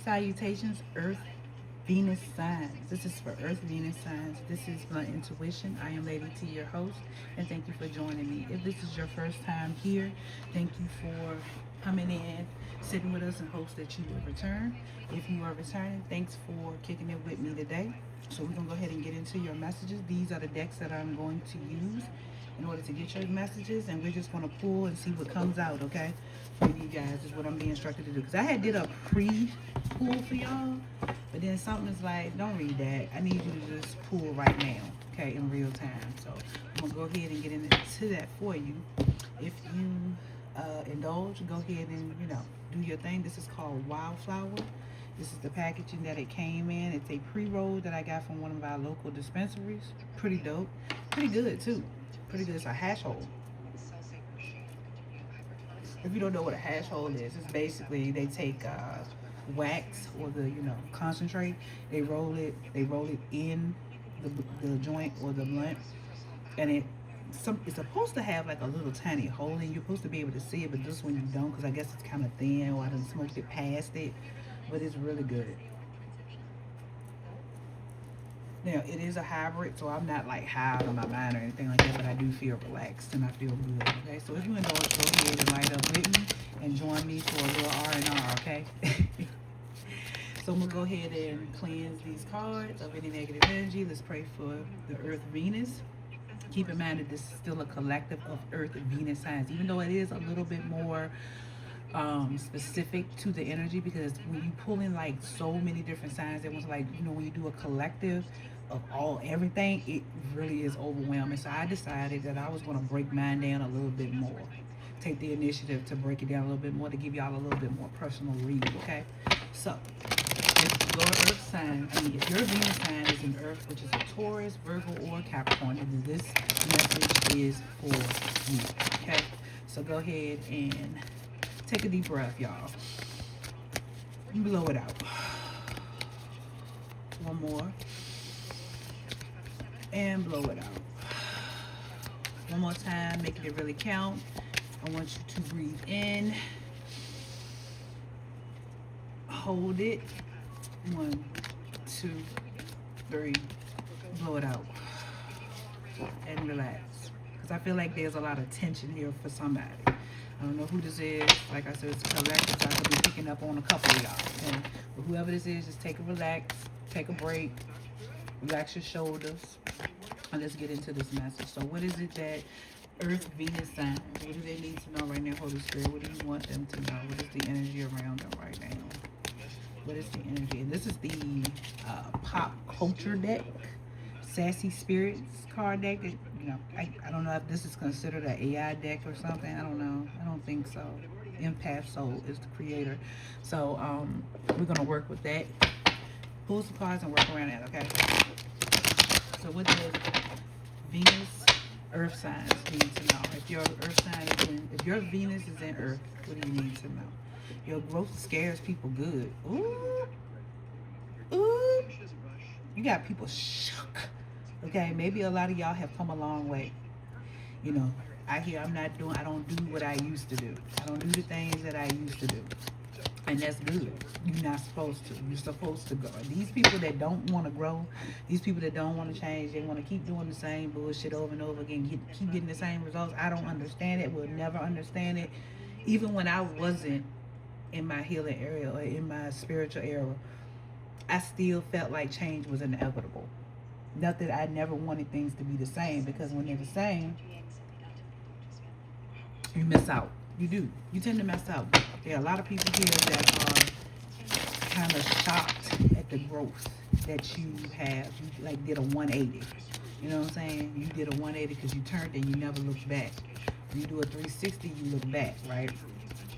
Salutations, Earth Venus signs. This is for Earth Venus signs. This is Blunt Intuition. I am Lady T, your host, and thank you for joining me. If this is your first time here, thank you for coming in, sitting with us, and hopes that you will return. If you are returning, thanks for kicking it with me today. So we're gonna go ahead and get into your messages. These are the decks that I'm going to use in order to get your messages, and we're just gonna pull and see what comes out. Okay, for you guys is what I'm being instructed to do. Because I had did a pre-pull for y'all, but then something is like, don't read that. I need you to just pull right now, okay, in real time. So I'm gonna go ahead and get into that for you. If you indulge, go ahead and do your thing. This is called Wildflower. This is the packaging that it came in. It's a pre-roll that I got from one of our local dispensaries. Pretty dope. Pretty good too. Pretty good. It's a hash hole. If you don't know what a hash hole is, it's basically they take wax or the concentrate. They roll it in the joint or the blunt, and it's supposed to have like a little tiny hole in. You're supposed to be able to see it, but this one you don't, because I guess it's kind of thin, or I done smoked it past it. But it's really good. Now, it is a hybrid, so I'm not like high on my mind or anything like that, but I do feel relaxed and I feel good, okay? So if you indulge, go ahead and light up with me and join me for a little R&R, okay? So I'm going to go ahead and cleanse these cards of any negative energy. Let's pray for the Earth Venus. Keep in mind that this is still a collective of Earth and Venus signs, even though it is a little bit more specific to the energy, because when you pull in like so many different signs, it was like, when you do a collective of everything, it really is overwhelming. So I decided that I was going to break mine down a little bit more, take the initiative to break it down a little bit more, to give y'all a little bit more personal read, okay? So if your earth sign, if your Venus sign is in earth, which is a Taurus, Virgo, or Capricorn, then this message is for you, okay? So go ahead and take a deep breath, y'all. Blow it out. One more. And blow it out. One more time, making it really count. I want you to breathe in. Hold it. 1, 2, 3. Blow it out. And relax. Because I feel like there's a lot of tension here for somebody. I don't know who this is. Like I said, it's a collective, so I could be picking up on a couple of y'all. Okay? But whoever this is, just take a relax, take a break, relax your shoulders, and let's get into this message. So what is it that Earth Venus signs, what do they need to know right now, Holy Spirit? What do you want them to know? What is the energy around them right now? What is the energy? And this is the pop culture deck, Sassy Spirits card deck. I don't know if this is considered an AI deck or something. I don't know. I don't think so. Empath Soul is the creator. So we're going to work with that. Pull some cards and work around that, okay? So what does Venus Earth signs need to know? If your Earth sign is if your Venus is in Earth, what do you need to know? Your growth scares people good. Ooh. Ooh. You got people shook. Okay, maybe a lot of y'all have come a long way. I don't do what I used to do. I don't do the things that I used to do. And that's good. You're not supposed to. You're supposed to go. These people that don't want to grow, these people that don't want to change, they want to keep doing the same bullshit over and over again, keep getting the same results. I don't understand it, will never understand it. Even when I wasn't in my healing area or in my spiritual era, I still felt like change was inevitable. Not that I never wanted things to be the same, because when they're the same, you miss out. You do. You tend to miss out. There are a lot of people here that are kind of shocked at the growth that you have. You like did a 180. You know what I'm saying? You did a 180 because you turned and you never looked back. When you do a 360, you look back, right?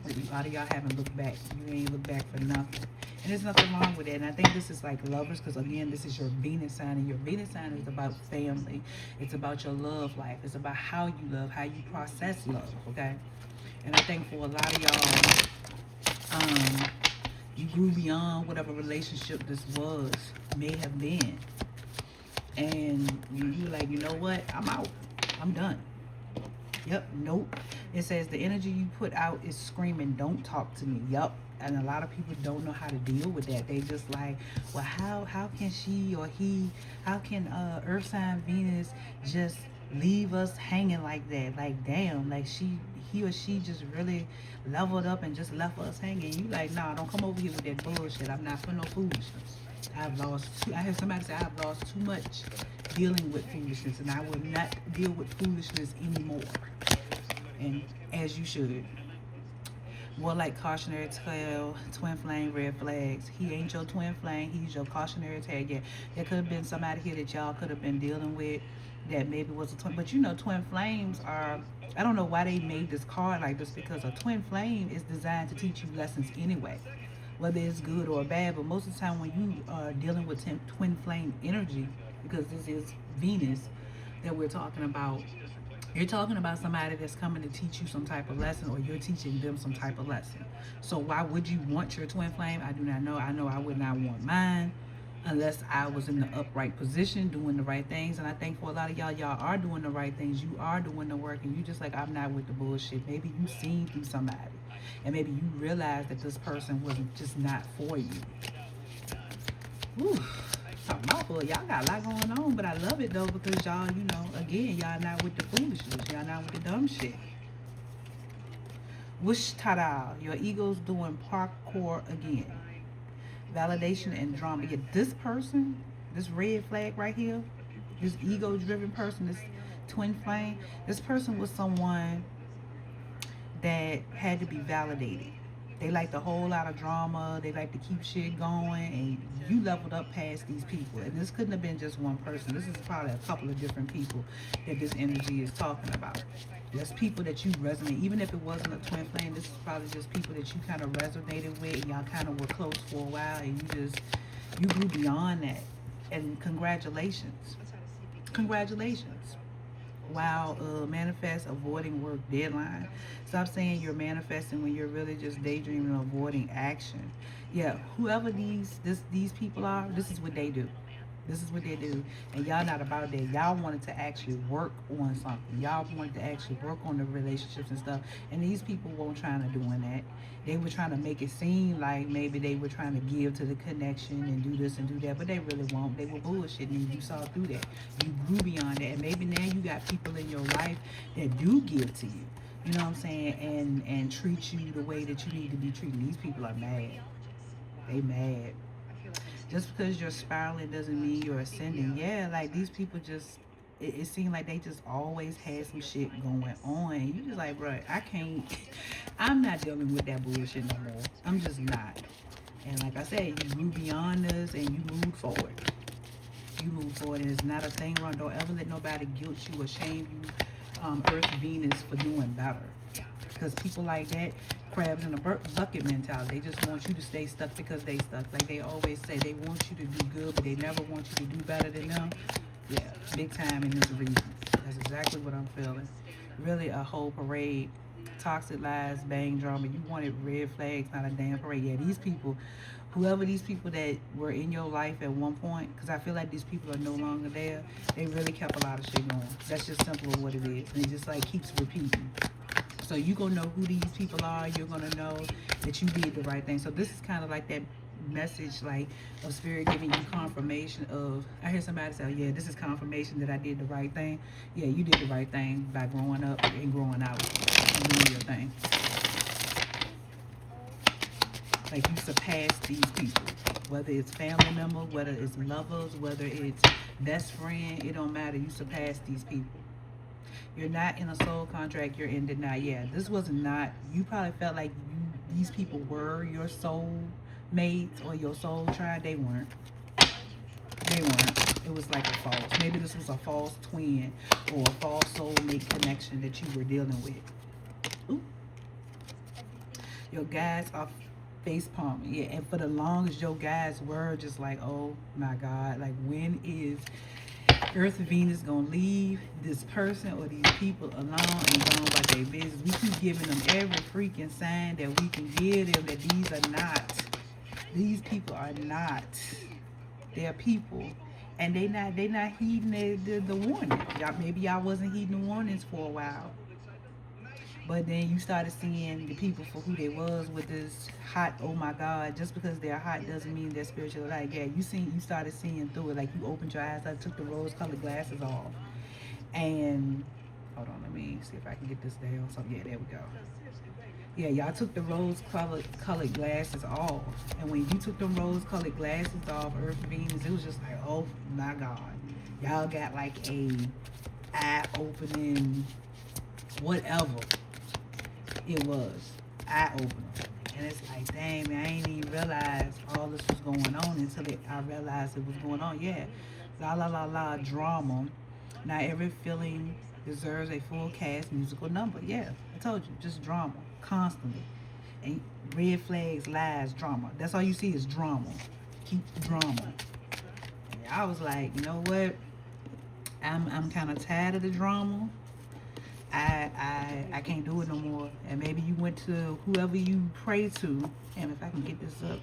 A lot of y'all haven't looked back. You ain't looked back for nothing. And there's nothing wrong with it. And I think this is like lovers, because again, this is your Venus sign, and your Venus sign is about family. It's about your love life. It's about how you love, how you process love, okay? And I think for a lot of y'all, you grew beyond whatever relationship this may have been. And you're like, you know what? I'm out. I'm done. Yep, nope. It says the energy you put out is screaming, don't talk to me. Yup. And a lot of people don't know how to deal with that. They just like, well, how can she or he, how can Earth sign Venus just leave us hanging like that? Like, damn, like he or she just really leveled up and just left us hanging. You like, nah, don't come over here with that bullshit. I'm not for no foolishness. I heard somebody say I've lost too much dealing with foolishness, and I will not deal with foolishness anymore. And as you should. More like cautionary tale, twin flame, red flags. He ain't your twin flame. He's your cautionary tale. Yeah, there could have been somebody here that y'all could have been dealing with that maybe was a twin. But you know, twin flames are. I don't know why they made this card like this, because a twin flame is designed to teach you lessons anyway, whether it's good or bad. But most of the time, when you are dealing with twin flame energy, because this is Venus that we're talking about, you're talking about somebody that's coming to teach you some type of lesson, or you're teaching them some type of lesson. So why would you want your twin flame? I do not know. I know I would not want mine unless I was in the upright position doing the right things. And I think for a lot of y'all are doing the right things. You are doing the work, and you just like, I'm not with the bullshit. Maybe you seen through somebody, and maybe you realize that this person was just not for you. Whew. Mouthful. Y'all got a lot going on, but I love it though, because y'all, you know, again, y'all not with the foolishness. Y'all not with the dumb shit. Wish tada. Your ego's doing parkour again. Validation and drama. Yeah, this person, this red flag right here, this ego-driven person, this twin flame, this person was someone that had to be validated. They like a whole lot of drama. They like to keep shit going, and you leveled up past these people. And this couldn't have been just one person. This is probably a couple of different people that this energy is talking about. There's people that you resonate, even if it wasn't a twin flame. This is probably just people that you kind of resonated with, and y'all kind of were close for a while, and you grew beyond that. And congratulations, congratulations. Wow, manifest avoiding work deadline. Stop saying you're manifesting when you're really just daydreaming and avoiding action. Yeah, whoever these people are, this is what they do. This is what they do. And y'all not about that. Y'all wanted to actually work on something. Y'all wanted to actually work on the relationships and stuff. And these people weren't trying to doing that. They were trying to make it seem like maybe they were trying to give to the connection and do this and do that, but they really won't. They were bullshitting, and you saw through that. You grew beyond that. And maybe now you got people in your life that do give to you. You know what I'm saying? And treat you the way that you need to be treated. These people are mad. They mad. Just because you're spiraling doesn't mean you're ascending. Yeah, like these people just, it seemed like they just always had some shit going on. You just like, bro, I can't, I'm not dealing with that bullshit no more. I'm just not. And like I said, you move beyond this and you move forward. You move forward, and it's not a thing wrong. Don't ever let nobody guilt you or shame you, Earth Venus, for doing better. Because people like that, crabs in a bucket mentality. They just want you to stay stuck because they stuck. Like they always say, they want you to do good, but they never want you to do better than them. Yeah, big time in this reason. That's exactly what I'm feeling. Really a whole parade. Toxic lies, bang drama. You wanted red flags, not a damn parade. Yeah, these people, whoever these people that were in your life at one point, because I feel like these people are no longer there, they really kept a lot of shit going. That's just simple what it is. And it just like keeps repeating. So you're going to know who these people are. You're going to know that you did the right thing. So this is kind of like that message, like, of spirit giving you confirmation of, I hear somebody say, yeah, this is confirmation that I did the right thing. Yeah, you did the right thing by growing up and growing out and doing your thing. Like you surpassed these people. Whether it's family member, whether it's lovers, whether it's best friend, it don't matter. You surpassed these people. You're not in a soul contract, you're in denial. Yeah, this was not, you probably felt like these people were your soul mates or your soul tribe. They weren't. They weren't. It was like a false. Maybe this was a false twin or a false soulmate connection that you were dealing with. Ooh. Your guys are face palming. Yeah, and for the longest, your guys were just like, oh my God, like when is Earth Venus gonna leave this person or these people alone and go about their business? We keep giving them every freaking sign that we can give them that these people are not. They're people, and they not heeding the warning. Maybe y'all wasn't heeding the warnings for a while. But then you started seeing the people for who they was with this hot, oh my God, just because they're hot doesn't mean they're spiritual. Like, yeah, you started seeing through it. Like, you opened your eyes. I took the rose colored glasses off. And, hold on, let me see if I can get this down. So, yeah, there we go. Yeah, y'all took the rose colored glasses off. And when you took them rose colored glasses off, Earth Venus, it was just like, oh my God. Y'all got like a eye opening, whatever it was, eye opener. And it's like, dang, man, I ain't even realize all this was going on until I realized it was going on. Yeah, la la la la drama. Not every feeling deserves a full cast musical number. Yeah, I told you, just drama, constantly. And red flags, lies, drama. That's all you see is drama. Keep the drama. And I was like, you know what? I'm kind of tired of the drama. I can't do it no more. And maybe you went to whoever you pray to, and if I can get this up,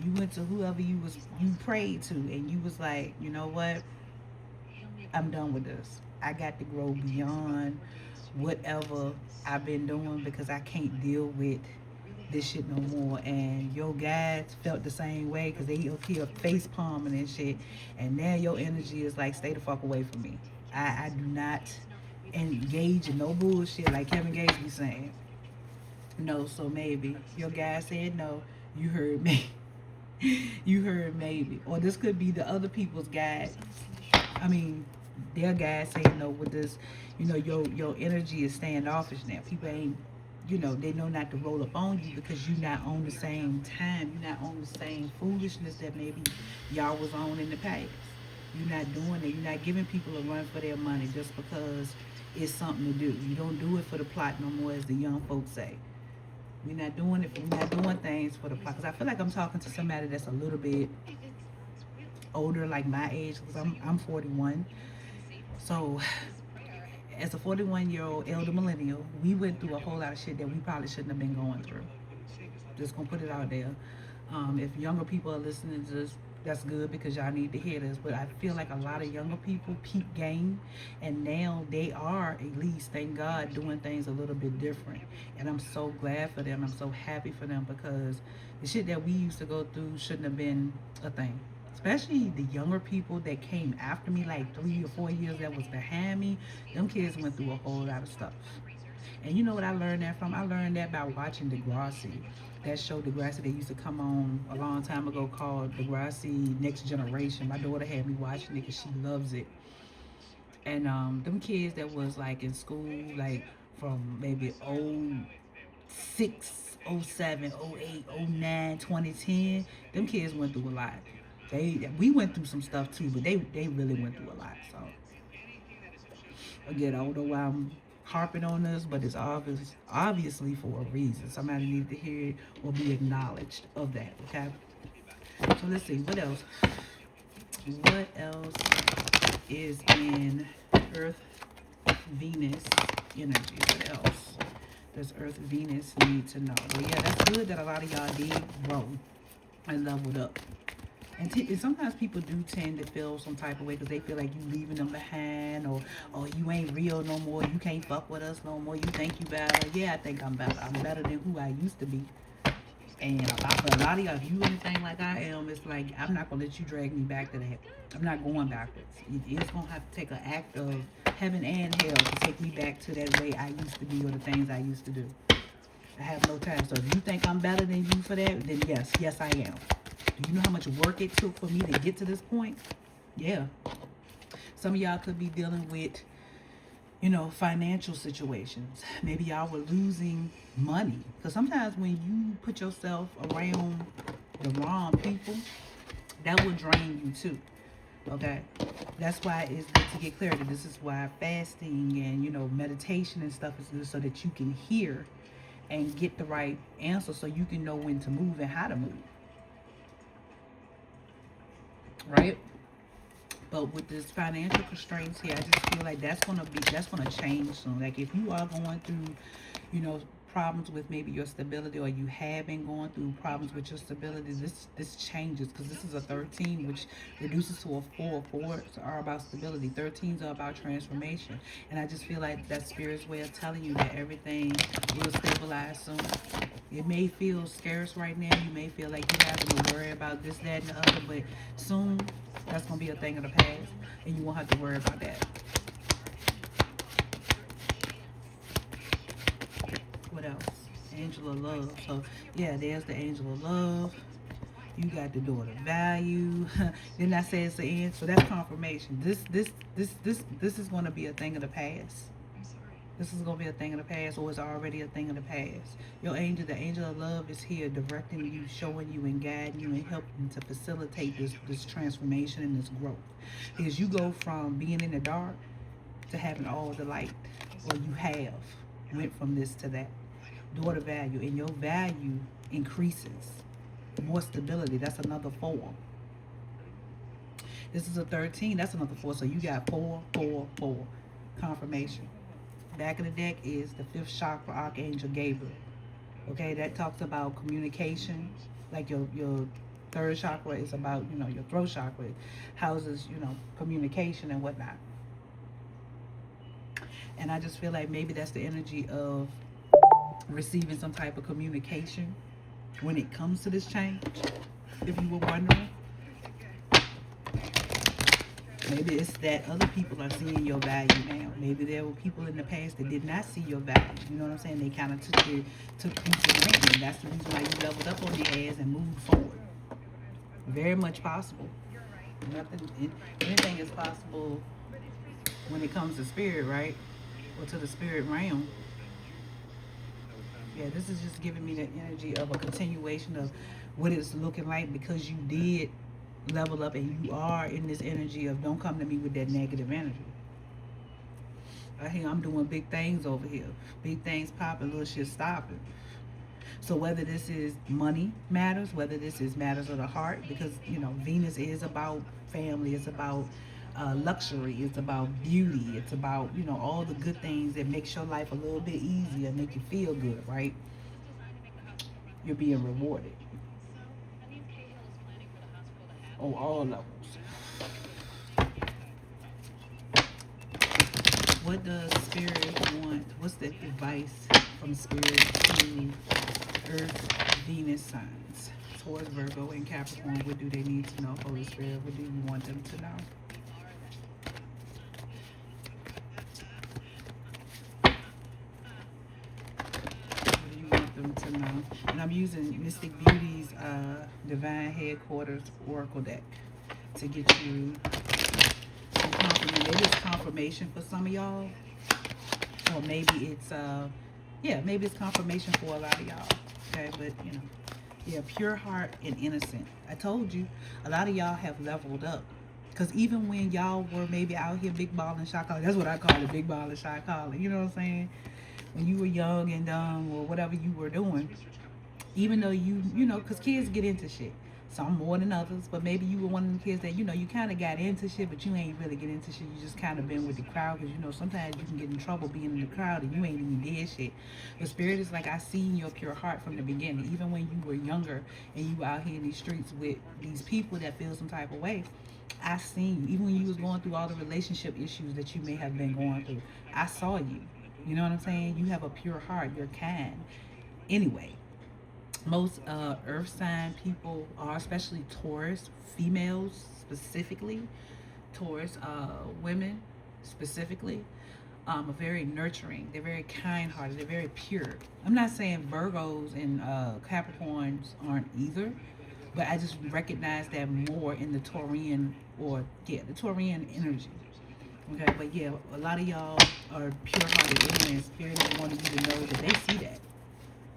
you went to whoever you prayed to, and you was like, you know what? I'm done with this. I got to grow beyond whatever I've been doing because I can't deal with this shit no more. And your guys felt the same way because they up here face palming and shit. And now your energy is like, stay the fuck away from me. I do not engage in no bullshit like Kevin Gates be saying. No, so maybe. Your guy said no. You heard me. You heard maybe. Or this could be the other people's guide. I mean, their guys saying no with this, your energy is standoffish now. People ain't, they know not to roll up on you because you're not on the same time. You're not on the same foolishness that maybe y'all was on in the past. You're not doing it. You're not giving people a run for their money just because it's something to do. You don't do it for the plot no more, as the young folks say. We're not doing it. We're not doing things for the plot. Because I feel like I'm talking to somebody that's a little bit older, like my age. Because I'm 41. So, as a 41-year-old elder millennial, we went through a whole lot of shit that we probably shouldn't have been going through. Just gonna put it out there. If younger people are listening to this, that's good because y'all need to hear this. But I feel like a lot of younger people peep game, and now they are, at least, thank God, doing things a little bit different. And I'm so glad for them. I'm so happy for them because the shit that we used to go through shouldn't have been a thing. Especially the younger people that came after me, like 3 or 4 years that was behind me. Them kids went through a whole lot of stuff. And you know what I learned that from? I learned that by watching Degrassi. That show Degrassi that used to come on a long time ago called Degrassi Next Generation. My daughter had me watching it because she loves it. And them kids that was like in school, like from maybe 06, 07, 08, 09, 2010, them kids went through a lot. We went through some stuff too, but they really went through a lot. So again, I don't know why I'm harping on this, but it's obviously for a reason. Somebody needs to hear it or be acknowledged of that. Okay. So let's see what else. What else is in Earth Venus energy? What else does Earth Venus need to know? Well, yeah, that's good that a lot of y'all did grow and leveled up. And sometimes people do tend to feel some type of way because they feel like you leaving them behind, or you ain't real no more. You can't fuck with us no more. You think you better. Yeah, I think I'm better. I'm better than who I used to be. And for a lot of y'all, if you anything like I am, it's like I'm not gonna let you drag me back to that. I'm not going backwards. It's gonna have to take an act of heaven and hell to take me back to that way I used to be or the things I used to do. I have no time. So if you think I'm better than you for that, then yes I am. Do you know how much work it took for me to get to this point? Yeah. Some of y'all could be dealing with, financial situations. Maybe y'all were losing money. Because sometimes when you put yourself around the wrong people, that will drain you too. Okay? That's why it's good to get clarity. This is why fasting and, meditation and stuff is good so that you can hear and get the right answer so you can know when to move and how to move. Right? But with this financial constraints here, I just feel like that's gonna change soon. Like if you are going through, problems with maybe your stability, or you have been going through problems with your stability, this changes, because this is a 13, which reduces to a 4. 4s are about stability, 13s are about transformation. And I just feel like that spirit's way of telling you that everything will stabilize soon. It may feel scarce right now. You may feel like you're having to worry about this, that, and the other, but soon that's going to be a thing of the past, and you won't have to worry about that. What else? Angel of love. So yeah, there's the angel of love. You got the daughter value. Then I say it's the end. So that's confirmation. This is going to be a thing of the past. This is going to be a thing of the past, or it's already a thing of the past. Your angel, the angel of love, is here directing you, showing you, and guiding you, and helping to facilitate this transformation and this growth. Because you go from being in the dark to having all the light, or you have went from this to that. Daughter value, and your value increases. More stability, that's another 4. This is a 13, that's another 4. So you got 4, 4, 4. Confirmation. Back of the deck is the 5th chakra, Archangel Gabriel. Okay, that talks about communication. Like your 3rd chakra is about, your throat chakra. It houses, communication and whatnot. And I just feel like maybe that's the energy of receiving some type of communication when it comes to this change. If you were wondering, maybe it's that other people are seeing your value now. Maybe there were people in the past that did not see your value. You know what I'm saying? They kind of took you for granted. And that's the reason why you leveled up on your ass and moved forward. Very much possible. Anything is possible when it comes to spirit, right? Or to the spirit realm. Yeah, this is just giving me the energy of a continuation of what it's looking like, because you did level up and you are in this energy of don't come to me with that negative energy. I hear I'm doing big things over here. Big things popping, little shit stopping. So whether this is money matters, whether this is matters of the heart, because, Venus is about family, it's about luxury, it's about beauty, it's about, all the good things that makes your life a little bit easier, make you feel good, right? You're being rewarded on all levels. What does spirit want? What's the advice from spirit to Earth, Venus signs? Taurus, Virgo, and Capricorn. What do they need to know, Holy Spirit? What do you want them to know? What do you want them to know? And I'm using Mystic Beauty's Divine Headquarters Oracle deck to get you some confirmation. Maybe it's confirmation for some of y'all, or maybe it's maybe it's confirmation for a lot of y'all. Okay, but yeah, pure heart and innocent. I told you, a lot of y'all have leveled up. Because even when y'all were maybe out here big ball and shot calling, that's what I call it, big ball and shot calling. You know what I'm saying? When you were young and dumb or whatever you were doing, even though because kids get into shit. Some more than others, but maybe you were one of the kids that, you kind of got into shit, but you ain't really get into shit. You just kind of been with the crowd, because, sometimes you can get in trouble being in the crowd and you ain't even did shit. But Spirit is like, I seen your pure heart from the beginning. Even when you were younger and you were out here in these streets with these people that feel some type of way, I seen you. Even when you was going through all the relationship issues that you may have been going through, I saw you. You know what I'm saying? You have a pure heart. You're kind. Anyway, most earth sign people are, especially Taurus, females specifically, Taurus women specifically, are very nurturing. They're very kind-hearted. They're very pure. I'm not saying Virgos and Capricorns aren't either, but I just recognize that more in the Taurian, the Taurian energy. Okay, but yeah, a lot of y'all are pure-hearted, and Spirit wanted you to know that they see that.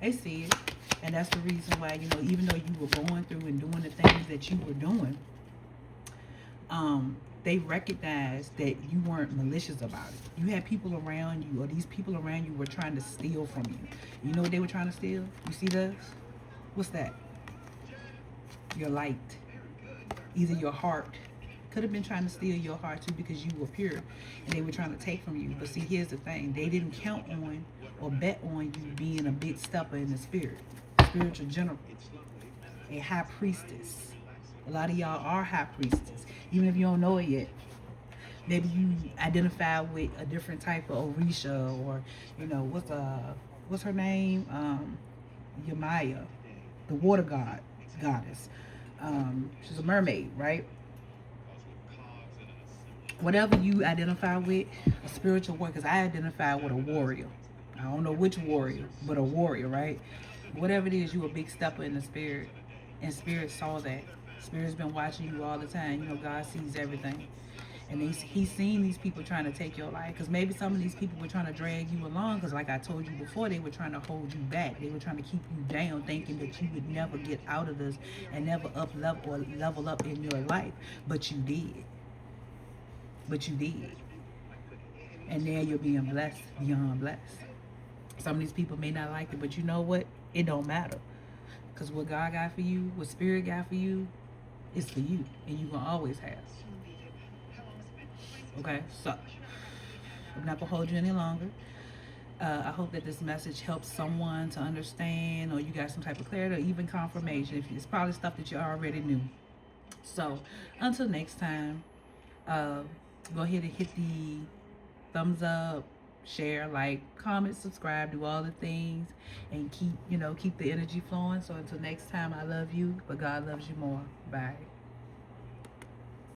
They see it. And that's the reason why, even though you were going through and doing the things that you were doing, they recognized that you weren't malicious about it. You had people around you, or these people around you were trying to steal from you. You know what they were trying to steal? You see this? What's that? Your light. Either your heart. Could have been trying to steal your heart too, because you were pure and they were trying to take from you. But see, here's the thing. They didn't count on or bet on you being a big stepper in the spirit, spiritual general, a high priestess. A lot of y'all are high priestess, even if you don't know it yet. Maybe you identify with a different type of Orisha, or what's her name? Yamaya, the water goddess. She's a mermaid, right? Whatever you identify with, a spiritual warrior, because I identify with a warrior. I don't know which warrior, but a warrior, right? Whatever it is, you a big stepper in the spirit. And spirit saw that. Spirit's been watching you all the time. God sees everything. And he's seen these people trying to take your life. Because maybe some of these people were trying to drag you along. Because like I told you before, they were trying to hold you back. They were trying to keep you down, thinking that you would never get out of this and never up level or level up in your life. But you did. But you did. And now you're being blessed beyond blessed. Some of these people may not like it, but you know what? It don't matter. Because what God got for you, what Spirit got for you, is for you. And you going to always have. Okay? So, I'm not going to hold you any longer. I hope that this message helps someone to understand, or you got some type of clarity, or even confirmation. It's probably stuff that you already knew. So, until next time, go ahead and hit the thumbs up, share, like, comment, subscribe, do all the things, and keep the energy flowing. So until next time, I love you, but God loves you more. Bye.